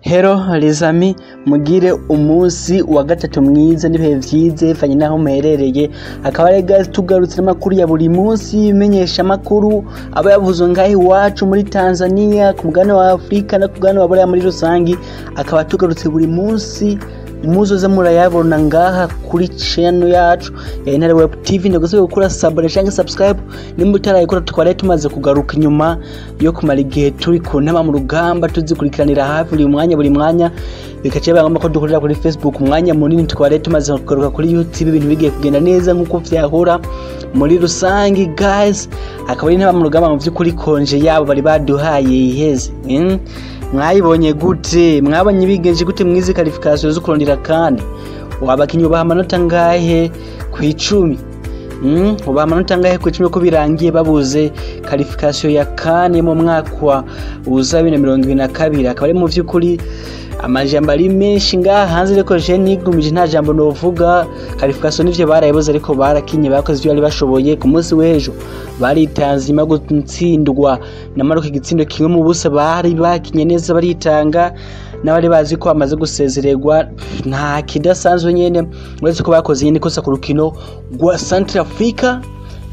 Hello les amis, mugire umunsi wa gatatu mwiza n'ibihe vyize fanye naho muherereye. Akaba ari guys tugarutse n'amakuru ya buri munsi, menyesha makuru aba yavuzwe ngaho iwacu muri Tanzania, ku mugabane wa Afrika no ku mugabane wa Buraya muri rusangi. Akaba tugarutse buri munsi muzoza murayabona ngaha kuri channel yacu ya Intare Web TV. Ndagusaba gukora subscribe nimba utarayikora, twari tumaze kugaruka nyuma yo kumara igihe turi ku ntama mu rugamba tuzikurikiranira hafi buri mwanya bikace bagomba ko dukorera kuri Facebook umwanya munini. Twari tumaze kugaruka kuri YouTube, ibintu bigiye kugenda neza nkuko vyahora muri rusangi guys. Akaba ari ntaba mu rugamba mu vy'ukuri konje yabo bari baduhaye iheze. Mwayibonye gute? Mwabonye bigenje gute mwizi qualification zo kurondera kandi wabakinyi baha amanota ngahe ku 10? Ubaha amanota ngahe ku 10 ko birangiye babuze qualification ya kane mu mwaka wa 2022? Akaba ari mu vy'ukuri amajambo ari menshi ngaha hanze, reko je nigumije nta jambo novuga. Qualification nivyo barayibuze, ariko barakinye bakoze ibyo bari bashoboye. Ku munsi w'ejo baritanze nyuma gutsindwa na Maroc igitsindo kimwe mu busa, bari bakinye neza baritanga, n'abari bazi ko amaze gusezererwa nta kidasanzwe nyene, uretse ko bakoze nyene ikosa ku rukino rwa Centrafrica.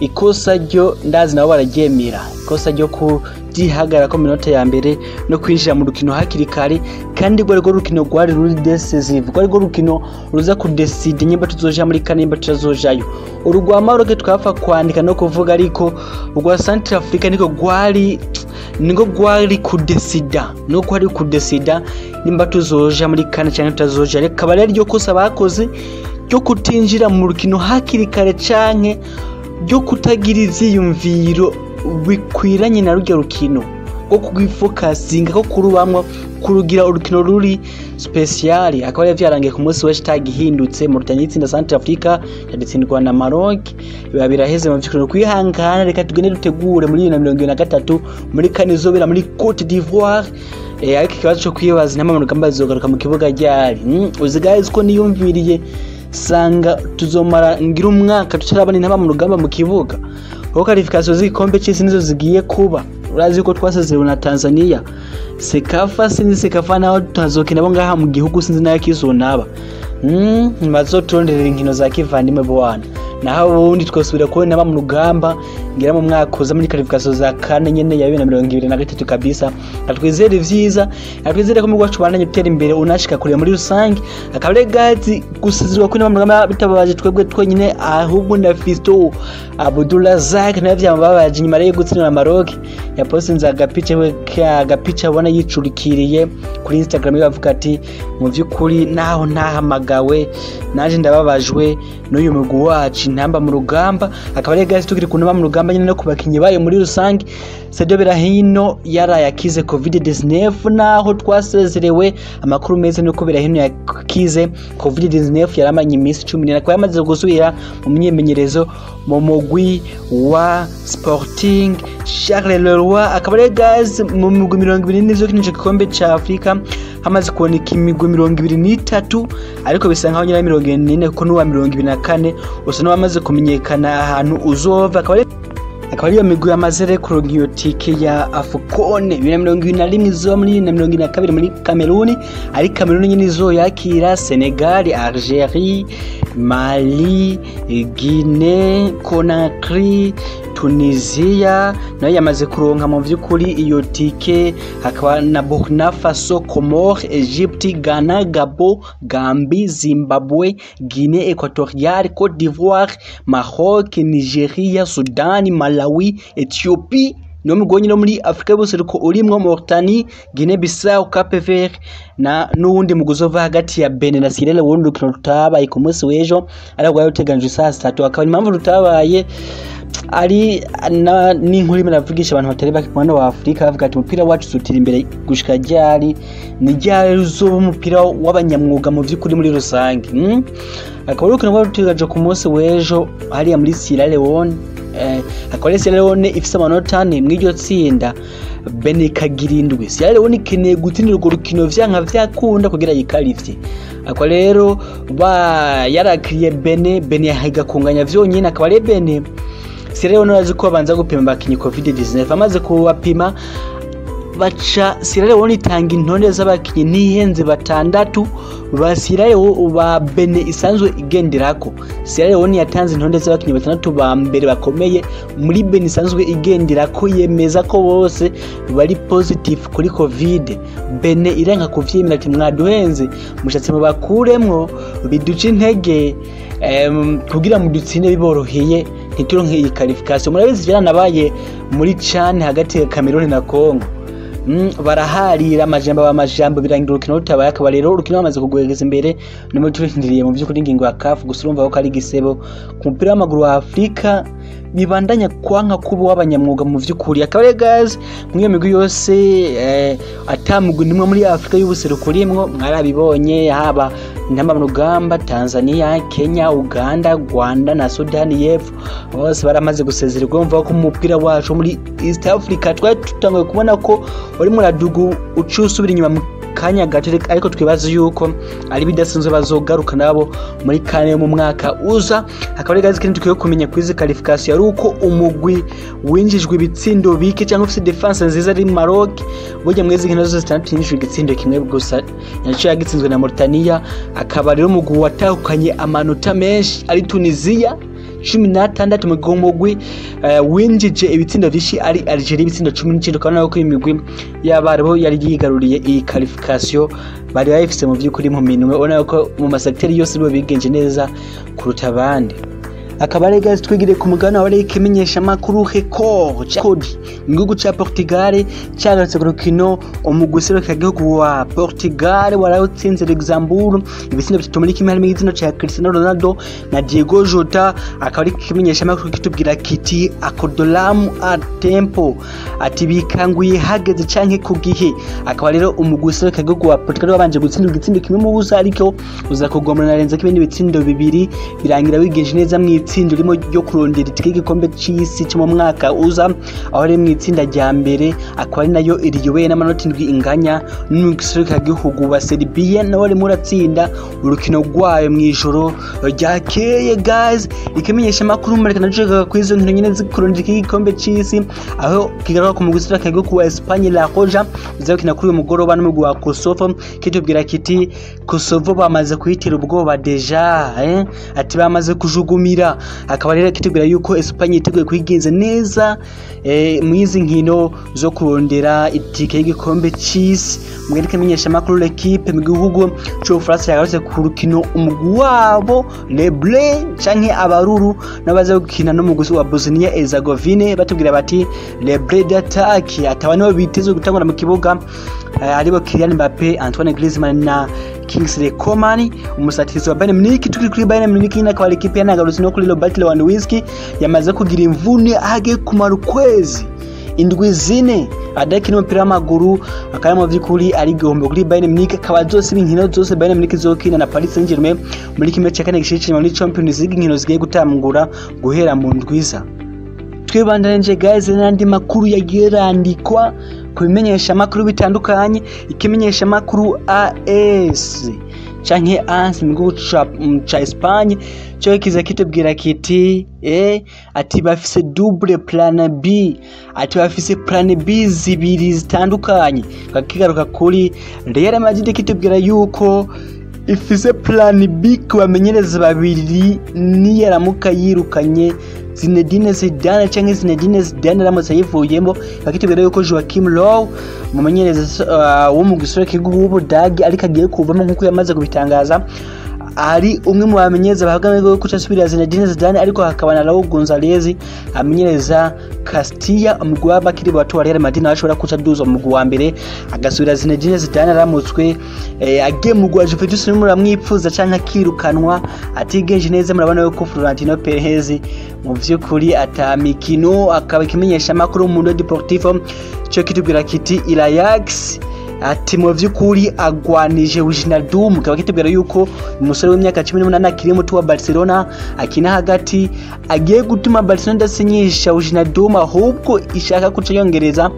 Ikosa ryo ndazi nabo baragemera, ikosa ryo kudihagara ko minota ya mbere no kwinjira mu rukino hakiri kare, kandi rwo rukino rwari ruri decisive, rwo rukino ruza ku decide nyimba tuzoja muri kane nyimba turazojayo. Urugwa Maroc twafa kwandika no kuvuga, ariko urwa Centrafrica niko gwari kudesida, no kwari kudesida nimba tuzoja muri kane cyane tutazoja. Reka bari ryo kosa bakoze ryo kutinjira mu rukino hakiri kare canke ryo kutagira ivyiyumviro bikwiranye na rujya rukino, ko kugifokasinga ko kurubamwa kurugira urukino ruri special. Akaba vyarangiye ku munsi w'ejo tagihindutse mu rutanye itsinda Centrafrica yaditsindwa na Maroc. Biba biraheze mu vy'ukuri kwihangana. Reka tugende dutegure muri 2023 muri kane zobera muri Côte d'Ivoire. Ariko ikibazo cyo kwibaza n'ama rugamba zizogaruka mu kibuga ryari. Uzi guys ko niyumviriye sanga tuzomara ngira umwaka tutarabana intaba mu rugamba mu kibuga, kuko qualification z'igikombe cy'isi nizo zigiye kuba. Urazi ko twasezerewe na Tanzania Sekafa naho tutazokina bo ngaha mu gihugu, sinzi nayo kizonaba bazoturondera inkino za kivandimwe bwana. Naho ubundi twasubira ko naba mu rugamba ngira mu mwaka uza muri qualification za kane nyene ya 2023 kabisa. Atwizere vyiza, atwizere ko mu gwacu bandanye gutera imbere unashika kure muri rusangi. Akabare gazi gusizirwa ko naba mu rugamba bitababaje twebwe twenyine, ahubwo na Fisto Abdullah Zak na vyamababaje nyuma yo gutsindwa na Maroc. Yapostinze agapicha abona yicurikiriye kuri Instagram yavuga ati mu vy'ukuri naho ntahamagawe naje ndababajwe n'uyu mugwi wacu intamba mu rugamba. Akaba ari guys tukiri kunaba mu rugamba nyine no kubakinyi bayo muri rusangi. Sadio Berahino yarayakize COVID-19 naho twasezerewe. Amakuru meza nuko Berahino yakize COVID-19 yaramanye iminsi 10 akaba yamaze gusubira mu myimenyerezo mu mugwi wa Sporting Charles Leroy. Akaba ari guys mu migwi 20 nizo kinije gikombe ca Afrika hamaze kuboneka imigwi 23, ariko bisa nkaho nyira 24 kuko n'uwa 24 usa n'abamaze kumenyekana ahantu uzova. Akaba ari migwi yamaze kuronka iyo tike ya AFCON 2021 zo muri 2022 muri Cameroon. Ari Cameroon nyine zo yakira Senegal, Algeria, Mali, Guinée, Conakry, Tunisia nayo yamaze kuronka mu vy'ukuri iyo tike. Hakaba na Burkina Faso, Comores, Egypte, Ghana, Gabon, Gambie, Zimbabwe, Guinée Équatoriale, Côte d'Ivoire, Maroc, Nigeria, Sudan, Malawi, Ethiopie. No mugonyine muri Afrika bose ruko urimwo Mauritanie, Guinée Bissau, Cape Verde na n'uwundi muguzova hagati ya Benin na Sierra Leone. Rukino rutabaye ku munsi w'ejo ariko yateganijwe saa 3. Akaba impamvu rutabaye ari n'inkuru imaravugisha abantu batari bakimwana wa Afrika bavuga ati umupira wacu sutira imbere gushika ryari ni ryari uzoba umupira w'abanyamwuga mu vy'ukuri muri rusangi. Akaba rukino rwateganijwe ku munsi w'ejo hariya muri Sierra Leone. Akaba Sierra Leone ifise amanota 4 mw'iryo tsinda, Benin kagirindwe. Sierra Leone ikeneye gutsindira urwo rukino vyanka vyakunda kugira yikarivye. Akaba rero yarakiriye Benin yahiga kunganya vyonyine. Akaba rero Benin Sierra Leone arazi ko banza gupima bakinyi COVID-19, amaze kubapima baca Sierra Leone itanga intonde z'abakinyi ntihenze batandatu ba Sierra Leone ba Benin isanzwe igenderako. Sierra Leone yatanze intonde z'abakinyi batandatu ba mbere bakomeye muri Benin isanzwe igenderako yemeza ko bose bari positive kuri covid. Benin irenga kuvyemera ati mwaduhenze mushatse mu bakuremwo biduca intege kugira mu dutsinde biboroheye ntituronke iyi qualification. Murabizi byaranabaye muri CHAN hagati ya Cameroon na Congo. Baraharira amajambo birangira urukino rutabaye, akaba rero urukino bamaze kugwegeza imbere no turindiriye mu by'ukuri ingingo ya CAF gusa urumva ko ari gisebo ku mupira w'amaguru wa Afrika bibandanya kwanka kubo w'abanyamwuga mu vy'ukuri. Akaba guys mwiyo migwi yose atamugwi nimwe muri Afrika y'ubuseruko rimwe mwarabibonye, haba Ntamba mu rugamba Tanzania, Kenya, Uganda, Rwanda na Sudan y'Epfo bose baramaze gusezererwa. Umva ko umupira wacu muri East Africa twatangiye kubona ko uri muradugu ucusubira inyuma mu kanya gato, ariko twibaza yuko ari bidasanzwe bazogaruka nabo muri kane mu mwaka uza. Akaba gazi kintu tukiye kumenya kwizi qualification ari uko umugwi winjijwe ibitsindo bike cyangwa ufite defense nziza ari Maroc burya mwezi nkino zose zitandukanye igitsindo kimwe gusa yaciye agitsinzwe na Mauritania. Akaba rero umugwi watahukanye amanota menshi ari Tunisia 16 mu mugwi winjije ibitsindo bishi ari Algeria ibitsindo 19, kandi ko imigwi y'abaribo yari yigaruriye iyi qualification bari bayifise mu by'ukuri mu minwe, ubona ko mu masekiteri yose bo bigenje neza kuruta abandi. Akaba ari guys twigire ku mugana wa Lake imenyesha makuru record mu gihugu ca Portugal cyagarutse ku rukino umugusero kagihugu wa Portugal warawutsinze Luxembourg ibitsindo bitatu muri kimwe harimo igitsina ca Cristiano Ronaldo na Diego Jota. Akaba ari kimenyesha makuru kitubwira kiti akodolam a tempo ati bikanguye hageze canke ku gihe. Akaba rero umugusero kagihugu wa Portugal wabanje gutsinda igitsindo kimwe mu busa, ariko uza kugomana na Renza kibindi bitsindo bibiri birangira wigenje neza itsinda rimo ryo kurondera itike igikombe cy'isi cyo mu mwaka uza, aho ari mu itsinda rya mbere. Akaba ari nayo iriyoboye n'amanota 7 inganya n'ugisirika gihugu wa Serbia nawe ari muratsinda urukino rwayo mu ijoro ryakeye guys. Ikimenyesha makuru muri kanaje kwizo nkino nyine zikurondera igikombe cy'isi, aho kigaruka ku mugisirika gihugu wa Espagne La Roja uzakina kuri uyu mugoroba n'umugwi wa Kosovo. Kitubwira kiti Kosovo bamaze kuhitira ubwoba deja ati bamaze kujugumira. Akaba rero kitubwira yuko Espagne iteguye kwigenza neza mwizi nkino zo kurondera itike y'igikombe cy'isi. Mwere kimenyesha makuru l'equipe mu gihugu cyo France yagarutse ku rukino umugwi wabo Les Bleus canke abaruru nabaza gukina no muguzi wa Bosnia Herzegovina. Batubwira bati Les Bleus d'attaque atabano biteze gutangura mu kibuga aribo Kylian Mbappe, Antoine Griezmann na Kingsley Coman. Umusatirizi wa Bayern Munich tukiri kuri Bayern Munich na kwa equipe yanagarutse no kuri Robert Lewandowski yamaze kugira imvune age kumara ukwezi indwi zine adakina umupira w'amaguru. Akaba mu by'ukuri ari gihombo kuri Bayern Munich. Akaba zose inkino zose Bayern Munich zokina na Paris Saint-Germain muri kimwe cya kane gishishikirwa muri Champions League inkino zigiye gutangura guhera mu ndwiza. Twibandanje guys n'andi makuru yagerandikwa kubimenyesha makuru bitandukanye. Ikimenyesha makuru AS canke AS mu gihugu ca Espagne cyo kiza kitubwira kiti ati bafise double plan B, ati bafise plan B zibiri zitandukanye. Kakigaruka kuri Real Madrid kitubwira yuko ifise plan B kubamenyereza babiri ni yaramuka yirukanye Zinedine Zidane canke Zinedine Zidane ramutse yivuyemo. Bakitubwira yuko Joachim Löw mumenyereza wo mu gisore kigugu w'Ubudagi ariko agiye kuvamo nkuko yamaze kubitangaza, ari umwe mu bamenyereza bahagamye ko cyasubira Zinedine Zidane, ariko hakaba na Raul Gonzalez amenyereza Castilla umugwi w'abakiri bato wa Real Madrid ashobora kuca duza umugwi wa mbere agasubira Zinedine Zidane aramutswe agiye mu gwa Juventus muramwipfuza canke akirukanwa atigenje neza. Murabona yuko Florentino Perez mu vy'ukuri atamikino. Akaba ikimenyesha makuru mu Mundo Deportivo cyo kitubwira kiti Ajax ati mu vy'ukuri agwanije Wijnaldum. Akaba kitubwira yuko umusore w'imyaka 18 akiri muto wa Barcelona akina hagati agiye gutuma Barcelona dasinyisha Wijnaldum, ahubwo ishaka kuca yongereza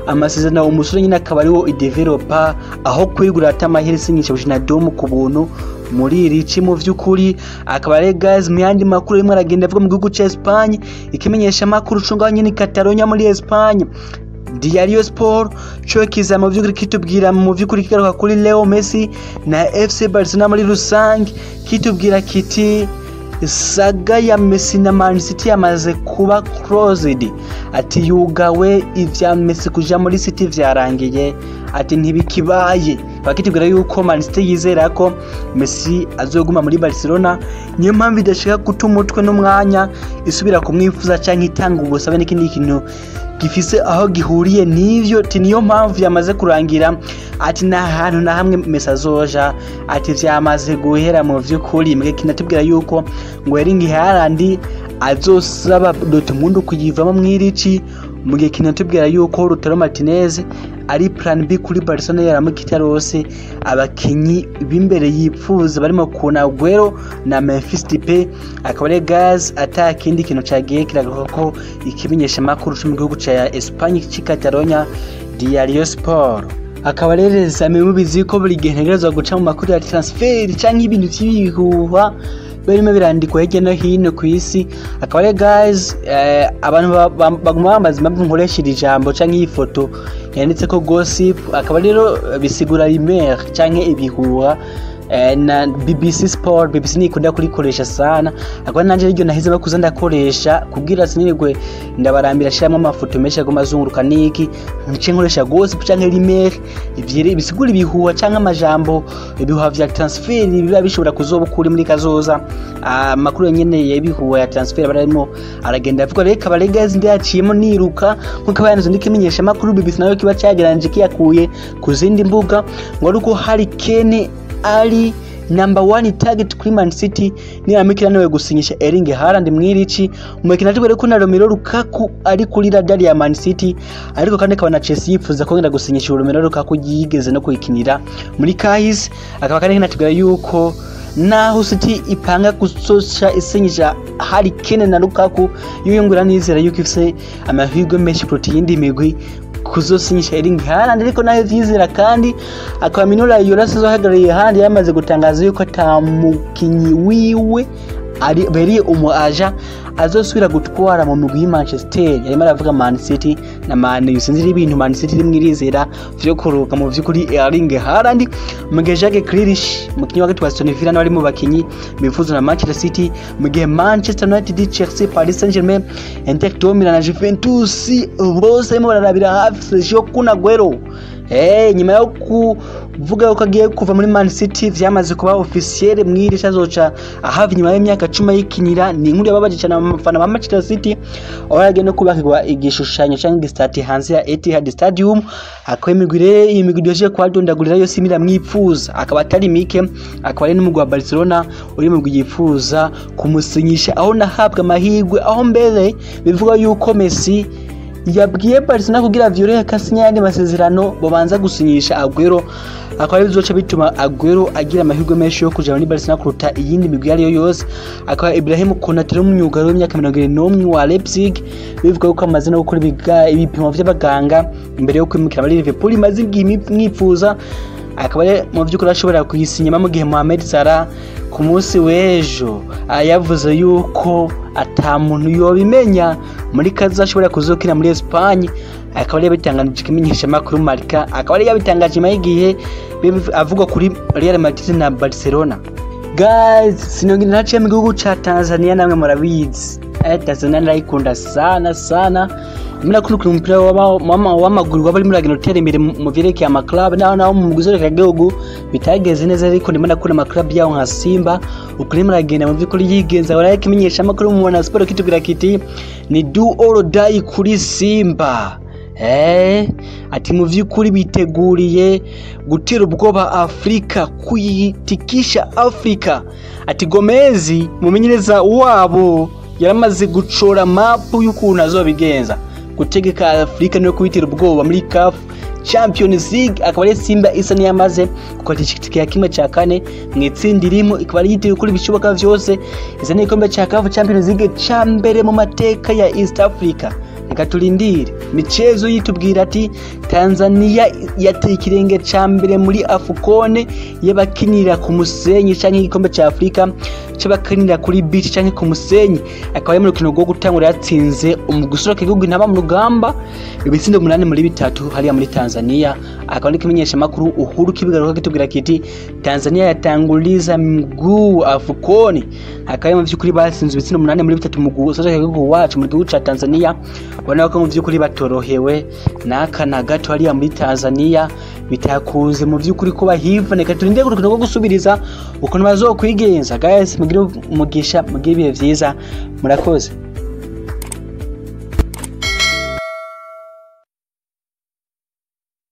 amasezerano umusore nyine akaba ariwo ideveloper, aho kwigura atamahera sinyisha Wijnaldum ku buntu muri irici mu vy'ukuri. Akaba ari guys mu yandi makuru rimwe aragenda avuga mu gihugu ca Espagne. Ikimenyesha makuru cunga nyine Catalonia muri Espagne Diario Sport cyo kiza mu by'ukuri kitubwira mu by'ukuri kigaruka kuri Leo Messi na FC Barcelona muri rusange, kitubwira kiti saga ya Messi na Man City yamaze kuba closed, ati yugawe ivya Messi kuja muri City vyarangiye, ati ntibikibaye. Bakitubwira yuko Man City yizera ko Messi azoguma muri Barcelona, niyo mpamvu idashaka guta umutwe n'umwanya isubira kumwifuza canke itanga ubusabe n'ikindi kintu gifise aho gihuriye n'ivyo, ati niyo mpamvu yamaze kurangira, ati nta hantu na hamwe Messi azoja, ati vyamaze guhera mu vy'ukuri. Mbwe kinatubwira yuko ngo Erling Haaland azosaba Dortmund kuyivamo mwirici, mu gihe kinatubwira yuko Lautaro Martinez ari plan B kuri Barcelona yaramukita rose abakinyi b'imbere yipfuza barimo kuna Aguero na Memphis Depay. Akaba ari guys atakindi kintu cagiye kiragaruka ko ikimenyesha makuru cyo mu gihugu ca Espagne Catalonia Diario Sport. Akaba rereza mubizi ko buri gihe ntegerezwa guca mu makuru ya transfer canke ibintu vyihuha barimo birandikwa hirya no hino ku isi. Akaba ari guys abantu baguma bambaza impamvu nkoresheje ijambo canke iyi foto yanditse ko gossip, akaba rero bisigura rumeur canke ibihuha na BBC Sport. BBC nikunda kurikoresha sana, akaba nanje ryo nahize bakuza ndakoresha kugira sinirwe ndabarambira shamwe amafoto menshi agoma azunguruka niki nce nkoresha gossip canke rumeur, ivyire bisigura ibihuha canke amajambo ibihuha vya transfer biba bishobora kuzobukura muri kazoza. Makuru nyene yebihuha ya transfer barimo aragenda avuga reka baregaz ndaciyemo niruka nkuko bayanze ndikimenyesha makuru. BBC nayo kiba cyageranje kiyakuye ku zindi mbuga ngo ruko Harry Kane ali number 1 target kuri Man City ni amikira nawe gusinyisha Erling Haaland mwirici. Umukina tugere ko na Romelu Lukaku ari kuri radar ya Man City, ariko kandi akaba na Chelsea yifuza ko ngenda gusinyisha Romelu Lukaku yigeze no kuyikinira muri kahise. Akaba kandi natubwira yuko naho City ipanga gusosha isinyisha Harry Kane na Lukaku yiyungura nizera yuko ifise amahirwe menshi protein imigwi kuzosinyisha Erling Haaland, ariko nayo vyizera kandi akaba Minula Yorase zohagarariye handi yamaze gutangaza yuko atamukinyi wiwe ari beri umuaja azosubira gutwara mu mugwi Manchester. Yarimo aravuga Man City na Man U, sinzira ibintu Man City rimwirizera vyo kuruka mu vyukuri Erling Haaland. Mugihe Jacques Grealish mukinyi wa gatwa Aston Villa n'abari mu bakinyi bifuza na Manchester City, mugihe Manchester United, Chelsea, Paris Saint-Germain, Inter Milan na Juventus bose mo barabira hafi Sergio Kun Aguero. Nyuma yo kuvuga yuko agiye kuva muri Man City vyamaze kuba officiel mwiri chazoca ahavi nyuma y'imyaka 10 yikinira. Ni inkuru yababaje cyane abafana ba Manchester City oragiye no kubakirwa igishushanyo cyangwa stati hanze ya Etihad Stadium, akwemigwire imigwi yoje kwadondagurira yo simira mwipfuza, akaba atari mike. Akaba ari n'umugwi wa Barcelona uri mu yifuza kumusinyisha, aho nahabwa amahirwe, aho mbere bivuga yuko Messi yabwiye Barcelona kugira vyore kasinya yandi masezerano bobanza gusinyisha Aguero. Akaba bizoca bituma Aguero agira amahirwe menshi yo kuja muri Barcelona kuruta iyindi migwi yari yo yose. Akaba Ibrahim Konate n'umunyugaro w'imyaka 21 wa Leipzig bivuga ko amazina yo gukora ibipimo vy'abaganga imbere yo kwimukira muri Liverpool maze imwifuza. Akaba mu vy'ukuri ashobora kuyisinyama mu gihe Mohamed Salah ku munsi w'ejo yavuze yuko ata muntu yobimenya muri kaza ashobora kuzokina muri Espagne. Akaba ari yabitangaje kimenyesha makuru Marca, akaba ari yabitangaje igihe avuga kuri Real Madrid na Barcelona. Guys, sinongera naciye mu gihugu ca Tanzania, namwe murabizi Tanzania ndayikunda sana. Muna kuri umupira w'amaguru wabari muri ageno tere imbere mu vyerekeye ama club naho mu muguzore ka gihugu bitageze neza, ariko ndimana kuri ama club yaho nka Simba ukuri muri agenda mu vyukuri yigenza. Waraye kimenyesha makuru mu Mwana Sport kitubwira kiti ni do or die kuri Simba. Ati mu vyukuri biteguriye gutera ubwoba Afrika, kuyitikisha Afrika. Ati Gomez mumenyereza wabo yaramaze gucora mapu y'ukuntu azobigenza gutegeka Afrika no kubitira ubwoba muri CAF Champions League. Akaba ari Simba isa niyamaze kukwatishikira ya kimwe ca kane mwitsindi rimo, ikaba ari yiteye kuri bishoboka vyose. Isa n'ikombe ca CAF Champions League ca mbere mu mateka ya East Africa. reka turindire. Michezo yitubwira ati Tanzania yateye ikirenge ca mbere muri AFCON y'abakinira ku musenyi canke igikombe ca Afrika c'abakinira kuri beach canke ku musenyi, akaba ari mu rukino rwo gutangura yatsinze umugusura k'igihugu Intamba mu Rugamba ibitsindo 8-3 hariya muri Tanzania. Akaba ari kimenyesha makuru Uhuru kibigaruka kitubwira kiti Tanzania yatanguliza mguu AFCON, akaba mu vyukuri batsinze ibitsindo 8-3 mu gusura k'igihugu wacu mu gihugu ca Tanzania. Bona ko mu vyukuri batorohewe n'aka na gato hariya muri Tanzania bitakuze mu vyukuri ko bahivane. Turinde kurukino rwo gusubiriza uko bazokwigenza. Guys, mugire umugisha, mugire ibihe vyiza, murakoze.